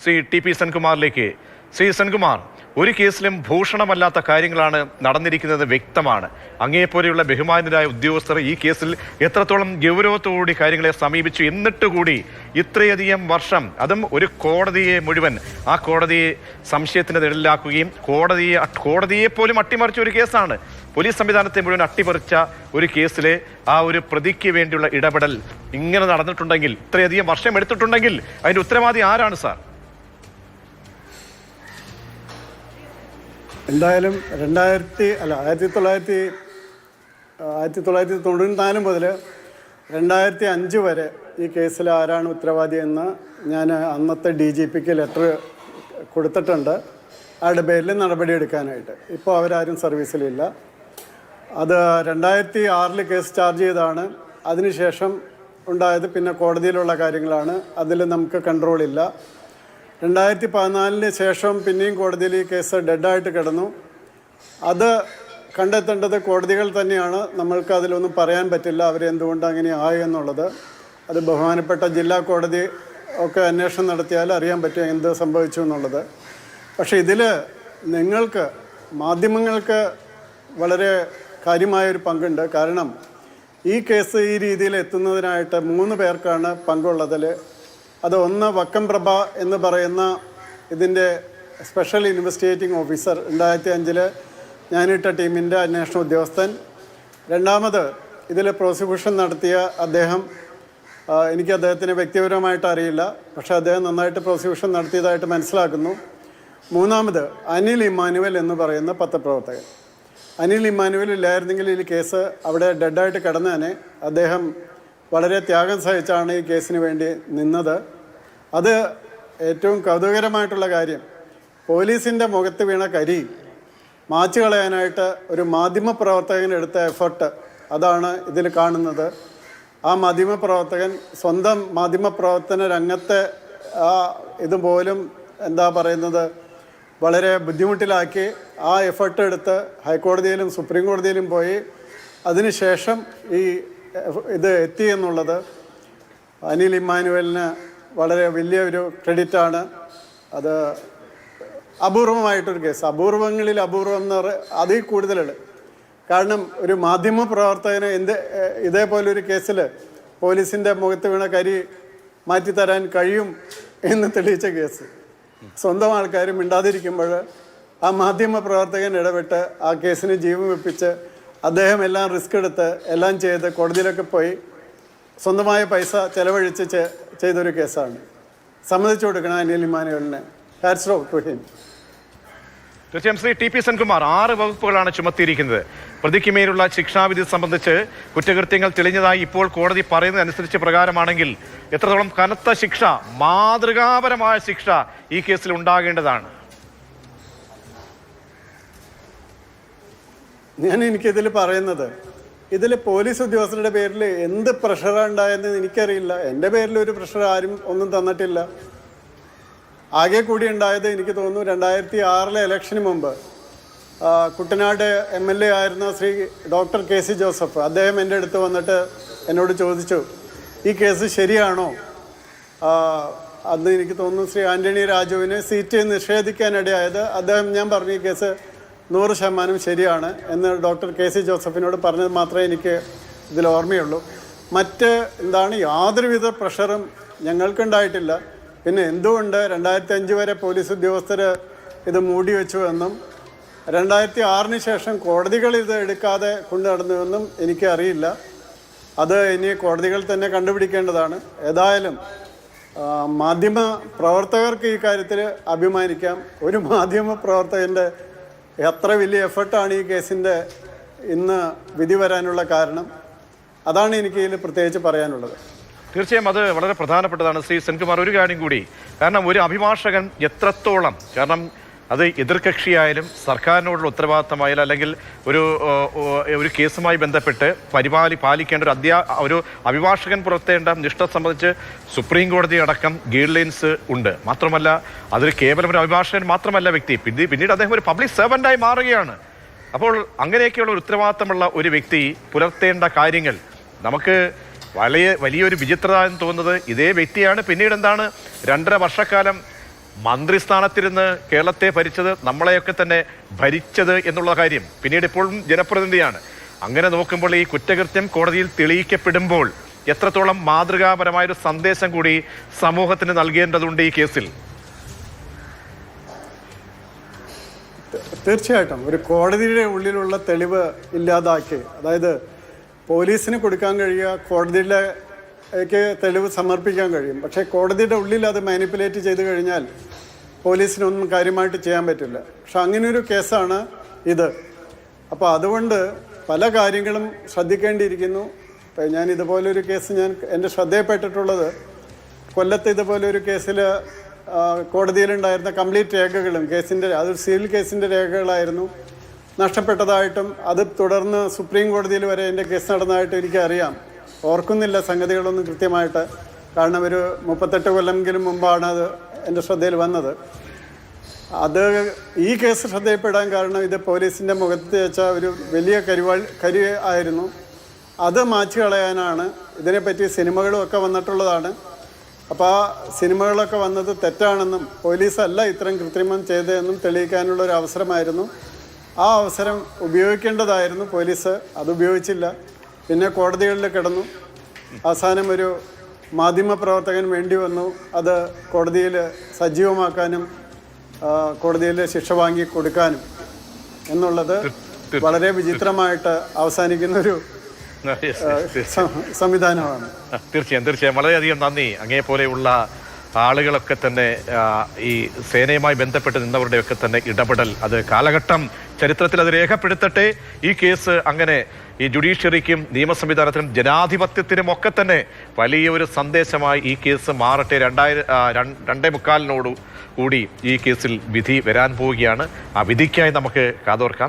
Shri TP. സെൻകുമാറിലേക്ക്. Shri Senkumar, ഒരു കേസിലും ഭൂഷണമല്ലാത്ത കാര്യങ്ങളാണ് നടന്നിരിക്കുന്നത് വ്യക്തമാണ്. അങ്ങേപ്പോലെയുള്ള ബഹുമാന്യരായ ഉദ്യോഗസ്ഥർ ഈ കേസിൽ എത്രത്തോളം ഗൗരവത്തോടുകൂടി കാര്യങ്ങളെ സമീപിച്ചു, എന്നിട്ട് കൂടി ഇത്രയധികം വർഷം, അതും ഒരു കോടതിയെ മുഴുവൻ, ആ കോടതിയെ സംശയത്തിന് നിഴലിലാക്കുകയും കോടതിയെ പോലും അട്ടിമറിച്ച ഒരു കേസാണ്. പോലീസ് സംവിധാനത്തെ മുഴുവൻ അട്ടിമറിച്ച ഒരു കേസിലെ ആ ഒരു പ്രതിക്ക് വേണ്ടിയുള്ള ഇടപെടൽ ഇങ്ങനെ നടന്നിട്ടുണ്ടെങ്കിൽ, ഇത്രയധികം വർഷം എടുത്തിട്ടുണ്ടെങ്കിൽ അതിന്റെ ഉത്തരവാദി ആരാണ് സാർ? എന്തായാലും 1994 മുതൽ 2005 വരെ ഈ കേസിൽ ആരാണ് ഉത്തരവാദി എന്ന് ഞാൻ അന്നത്തെ DGPക്ക് ലെറ്റർ കൊടുത്തിട്ടുണ്ട്. ആരുടെ പേരിൽ നടപടിയെടുക്കാനായിട്ട്. ഇപ്പോൾ അവരാരും സർവീസിലില്ല. അത് 2006 കേസ് ചാർജ് ചെയ്താണ്. അതിനുശേഷം ഉണ്ടായത് പിന്നെ കോടതിയിലുള്ള കാര്യങ്ങളാണ്. അതിൽ നമുക്ക് കൺട്രോളില്ല. 2014 ശേഷം പിന്നെയും കോടതിയിൽ ഈ കേസ് ഡെഡായിട്ട് കിടന്നു. അത് കണ്ടെത്തേണ്ടത് കോടതികൾ തന്നെയാണ്. നമ്മൾക്ക് അതിലൊന്നും പറയാൻ പറ്റില്ല അവരെന്തുകൊണ്ട് അങ്ങനെ ആയി എന്നുള്ളത്. അത് ബഹുമാനപ്പെട്ട ജില്ലാ കോടതി ഒക്കെ അന്വേഷണം നടത്തിയാൽ അറിയാൻ പറ്റും എന്ത് സംഭവിച്ചു എന്നുള്ളത്. പക്ഷേ ഇതിൽ നിങ്ങൾക്ക് മാധ്യമങ്ങൾക്ക് വളരെ കാര്യമായൊരു പങ്കുണ്ട്. കാരണം ഈ കേസ് ഈ രീതിയിൽ എത്തുന്നതിനായിട്ട് 3 പേർക്കാണ് പങ്കുള്ളതിൽ. അത് ഒന്ന് വക്കം പ്രഭ എന്ന് പറയുന്ന ഇതിൻ്റെ സ്പെഷ്യൽ ഇൻവെസ്റ്റിഗേറ്റിംഗ് ഓഫീസർ, 2005 ഞാനിട്ട ടീമിൻ്റെ അന്വേഷണ ഉദ്യോഗസ്ഥൻ. രണ്ടാമത് ഇതിൽ പ്രോസിക്യൂഷൻ നടത്തിയ അദ്ദേഹം, എനിക്ക് അദ്ദേഹത്തിന് വ്യക്തിപരമായിട്ട് അറിയില്ല, പക്ഷേ അദ്ദേഹം നന്നായിട്ട് പ്രോസിക്യൂഷൻ നടത്തിയതായിട്ട് മനസ്സിലാക്കുന്നു. മൂന്നാമത് അനിൽ ഇമ്മാനുവൽ എന്ന് പറയുന്ന പത്രപ്രവർത്തകൻ. അനിൽ ഇമ്മാനുവൽ ഇല്ലായിരുന്നെങ്കിൽ ഈ കേസ് അവിടെ ഡെഡായിട്ട് കിടന്നേനെ. അദ്ദേഹം വളരെ ത്യാഗം സഹിച്ചാണ് ഈ കേസിന് വേണ്ടി നിന്നത്. അത് ഏറ്റവും കൗതുകകരമായിട്ടുള്ള കാര്യം, പോലീസിൻ്റെ മുഖത്ത് വീണ കരി മാച്ചു കളയാനായിട്ട് ഒരു മാധ്യമപ്രവർത്തകൻ എടുത്ത എഫർട്ട്, അതാണ് ഇതിൽ കാണുന്നത്. ആ മാധ്യമപ്രവർത്തകൻ സ്വന്തം മാധ്യമപ്രവർത്തന രംഗത്തെ ഇതുപോലും എന്താ പറയുന്നത് വളരെ ബുദ്ധിമുട്ടിലാക്കി ആ എഫർട്ട് എടുത്ത് ഹൈക്കോടതിയിലും സുപ്രീം കോടതിയിലും പോയി അതിനുശേഷം ഇത് എത്തി എന്നുള്ളത് അനിൽ ഇമ്മാനുവലിന് വളരെ വലിയൊരു ക്രെഡിറ്റാണ്. അത് അപൂർവമായിട്ടൊരു കേസ്, അപൂർവങ്ങളിൽ അപൂർവം എന്ന് അതിൽ കൂടുതലുണ്ട്. കാരണം ഒരു മാധ്യമ പ്രവർത്തകന് ഇതേപോലൊരു കേസിൽ പോലീസിൻ്റെ മുഖത്ത് വീണ കരി മാറ്റിത്തരാൻ കഴിയും എന്ന് തെളിയിച്ച കേസ്. സ്വന്തം ആൾക്കാർ മിണ്ടാതിരിക്കുമ്പോൾ ആ മാധ്യമ പ്രവർത്തകൻ ഇടപെട്ട് ആ കേസിന് ജീവൻ വെപ്പിച്ച് അദ്ദേഹം എല്ലാം റിസ്ക് എടുത്ത് എല്ലാം ചെയ്ത് കോടതിയിലൊക്കെ പോയി സ്വന്തമായ പൈസ ചെലവഴിച്ച് ചെയ്തൊരു കേസാണ്. സമ്മതിച്ചു കൊടുക്കണം അനിൽ ഇമ്മാനുവലിനെ. Hats off to him. തീർച്ചയായും ശ്രീ ടി.പി. സെൻകുമാർ, 6 വകുപ്പുകളാണ് ചുമത്തിയിരിക്കുന്നത്. പ്രതിക്ക് മേലുള്ള ശിക്ഷാവിധി സംബന്ധിച്ച് കുറ്റകൃത്യങ്ങൾ തെളിഞ്ഞതായി ഇപ്പോൾ കോടതി പറയുന്നതനുസരിച്ച് പ്രകാരമാണെങ്കിൽ എത്രത്തോളം കനത്ത ശിക്ഷ, മാതൃകാപരമായ ശിക്ഷ ഈ കേസിൽ ഉണ്ടാകേണ്ടതാണ്? എനിക്കിതിൽ പറയുന്നത്, ഇതിൽ പോലീസ് ഉദ്യോഗസ്ഥരുടെ പേരിൽ എന്ത് പ്രഷറാണ് ഉണ്ടായെന്ന് എനിക്കറിയില്ല. എൻ്റെ പേരിൽ ഒരു പ്രഷർ ആരും ഒന്നും തന്നിട്ടില്ല. ആകെ കൂടി ഉണ്ടായത് എനിക്ക് തോന്നുന്നു 2006 ഇലക്ഷന് മുമ്പ് കുട്ടനാട് MLA ആയിരുന്ന ശ്രീ ഡോക്ടർ KC ജോസഫ്, അദ്ദേഹം എൻ്റെ അടുത്ത് വന്നിട്ട് എന്നോട് ചോദിച്ചു, ഈ കേസ് ശരിയാണോ? അന്ന് എനിക്ക് തോന്നുന്നു ശ്രീ ആൻ്റണി രാജുവിന് സീറ്റ് നിഷേധിക്കാനിടയായത്. ഞാൻ പറഞ്ഞു ഈ കേസ് 100% ശരിയാണ് എന്ന് ഡോക്ടർ KC ജോസഫിനോട് പറഞ്ഞത് മാത്രമേ എനിക്ക് ഇതിൽ ഓർമ്മയുള്ളൂ. യാതൊരുവിധ പ്രഷറും ഞങ്ങൾക്കുണ്ടായിട്ടില്ല. പിന്നെ എന്തുകൊണ്ട് 2005 വരെ പോലീസ് ഉദ്യോഗസ്ഥർ ഇത് മൂടി വെച്ചു എന്നും 2006 ശേഷം കോടതികൾ ഇത് എടുക്കാതെ കൊണ്ടു നടന്നുവെന്നും എനിക്കറിയില്ല. അത് ഇനി കോടതികൾ തന്നെ കണ്ടുപിടിക്കേണ്ടതാണ്. ഏതായാലും മാധ്യമ പ്രവർത്തകർക്ക് ഈ കാര്യത്തിൽ അഭിമാനിക്കാം. ഒരു മാധ്യമ പ്രവർത്തകൻ്റെ എത്ര വലിയ എഫർട്ടാണ് ഈ കേസിൻ്റെ ഇന്ന് വിധി വരാനുള്ള കാരണം. അതാണ് എനിക്ക് ഇതിൽ പ്രത്യേകിച്ച് പറയാനുള്ളത്. തീർച്ചയായും അത് വളരെ പ്രധാനപ്പെട്ടതാണ് ശ്രീ സെൻകുമാർ. ഒരു കാര്യം കൂടി, കാരണം ഒരു അഭിഭാഷകൻ എത്രത്തോളം, കാരണം അത് എതിർകക്ഷിയായാലും സർക്കാരിനോടുള്ള ഉത്തരവാദിത്തമായാലും അല്ലെങ്കിൽ ഒരു കേസുമായി ബന്ധപ്പെട്ട് പാലിക്കേണ്ട ഒരു അഭിഭാഷകൻ പുറത്തേണ്ട നിഷ്ഠ സംബന്ധിച്ച് സുപ്രീം കോടതി അടക്കം ഗൈഡ് ലൈൻസ് ഉണ്ട്. മാത്രമല്ല അതിൽ കേവലം ഒരു അഭിഭാഷകൻ മാത്രമല്ല വ്യക്തി, പിന്നീട് അദ്ദേഹം ഒരു പബ്ലിക് സെർവൻ്റായി മാറുകയാണ്. അപ്പോൾ അങ്ങനെയൊക്കെയുള്ള ഒരു ഉത്തരവാദിത്തമുള്ള ഒരു വ്യക്തി പുലർത്തേണ്ട കാര്യങ്ങൾ നമുക്ക് വലിയൊരു വിചിത്രത എന്ന് തോന്നുന്നത് ഇതേ വ്യക്തിയാണ് പിന്നീട് 2.5 വർഷക്കാലം മന്ത്രിസ്ഥാനത്തിരുന്ന് കേരളത്തെ ഭരിച്ചത്, നമ്മളെയൊക്കെ തന്നെ ഭരിച്ചത് എന്നുള്ള കാര്യം പിന്നീട് ഇപ്പോഴും ജനപ്രതിനിധിയാണ്. അങ്ങനെ നോക്കുമ്പോൾ ഈ കുറ്റകൃത്യം കോടതിയിൽ തെളിയിക്കപ്പെടുമ്പോൾ എത്രത്തോളം മാതൃകാപരമായൊരു സന്ദേശം കൂടി സമൂഹത്തിന് നൽകേണ്ടതുണ്ട് ഈ കേസിൽ? തീർച്ചയായിട്ടും ഒരു കോടതിയുടെ ഉള്ളിലുള്ള തെളിവ് ഇല്ലാതാക്കി, അതായത് പോലീസിന് കൊടുക്കാൻ കഴിയുക കോടതിയിലേക്ക് തെളിവ് സമർപ്പിക്കാൻ കഴിയും, പക്ഷേ കോടതിയുടെ ഉള്ളിൽ അത് മാനിപ്പുലേറ്റ് ചെയ്ത് കഴിഞ്ഞാൽ പോലീസിനൊന്നും കാര്യമായിട്ട് ചെയ്യാൻ പറ്റില്ല. പക്ഷെ അങ്ങനെയൊരു കേസാണ് ഇത്. അപ്പോൾ അതുകൊണ്ട് പല കാര്യങ്ങളും ശ്രദ്ധിക്കേണ്ടിയിരിക്കുന്നു. ഞാൻ ഇതുപോലൊരു കേസ് എൻ്റെ ശ്രദ്ധയിൽപ്പെട്ടിട്ടുള്ളത്, കൊല്ലത്ത് ഇതുപോലൊരു കേസിൽ കോടതിയിലുണ്ടായിരുന്ന കംപ്ലീറ്റ് രേഖകളും അതൊരു സിവിൽ കേസിൻ്റെ രേഖകളായിരുന്നു, നഷ്ടപ്പെട്ടതായിട്ടും അത് തുടർന്ന് സുപ്രീം കോടതിയിൽ വരെ എൻ്റെ കേസ് നടന്നതായിട്ട് എനിക്കറിയാം. ഓർക്കുന്നില്ല സംഗതികളൊന്നും കൃത്യമായിട്ട്, കാരണം ഒരു 38 കൊല്ലമെങ്കിലും മുമ്പാണ് അത് എൻ്റെ ശ്രദ്ധയിൽ വന്നത്. അത് ഈ കേസ് ശ്രദ്ധയിൽപ്പെടാൻ കാരണം ഇത് പോലീസിൻ്റെ മുഖത്ത് വെച്ച ഒരു വലിയ കരി ആയിരുന്നു. അത് മാച്ചു കളയാനാണ്. ഇതിനെപ്പറ്റി സിനിമകളും ഒക്കെ വന്നിട്ടുള്ളതാണ്. അപ്പോൾ ആ സിനിമകളൊക്കെ വന്നത് തെറ്റാണെന്നും പോലീസല്ല ഇത്തരം കൃത്രിമം ചെയ്തതെന്നും തെളിയിക്കാനുള്ള ഒരു അവസരമായിരുന്നു. ആ അവസരം ഉപയോഗിക്കേണ്ടതായിരുന്നു പോലീസ്, അത് ഉപയോഗിച്ചില്ല. പിന്നെ കോടതികളിൽ കിടന്നു. അവസാനം ഒരു മാധ്യമപ്രവർത്തകൻ വേണ്ടി വന്നു അത് കോടതിയിൽ സജീവമാക്കാനും കോടതിയിൽ ശിക്ഷ വാങ്ങി കൊടുക്കാനും എന്നുള്ളത് വളരെ വിചിത്രമായിട്ട് അവസാനിക്കുന്നൊരു സംവിധാനമാണ്. തീർച്ചയായും വളരെയധികം നന്ദി. അങ്ങേപോലെയുള്ള ആളുകളൊക്കെ തന്നെ ഈ സേനയുമായി ബന്ധപ്പെട്ട് നിന്നവരുടെയൊക്കെ തന്നെ ഇടപെടൽ, അത് കാലഘട്ടം ചരിത്രത്തിൽ അത് രേഖപ്പെടുത്തട്ടെ. ഈ കേസ് അങ്ങനെ ഈ ജുഡീഷ്യറിക്കും നിയമ സംവിധാനത്തിനും ജനാധിപത്യത്തിനും ഒക്കെ തന്നെ വലിയൊരു സന്ദേശമായി ഈ കേസ് മാറട്ടെ. 2:45 കൂടി ഈ കേസിൽ വിധി വരാൻ പോവുകയാണ്. ആ വിധിക്കായി നമുക്ക് കാതോർക്കാം.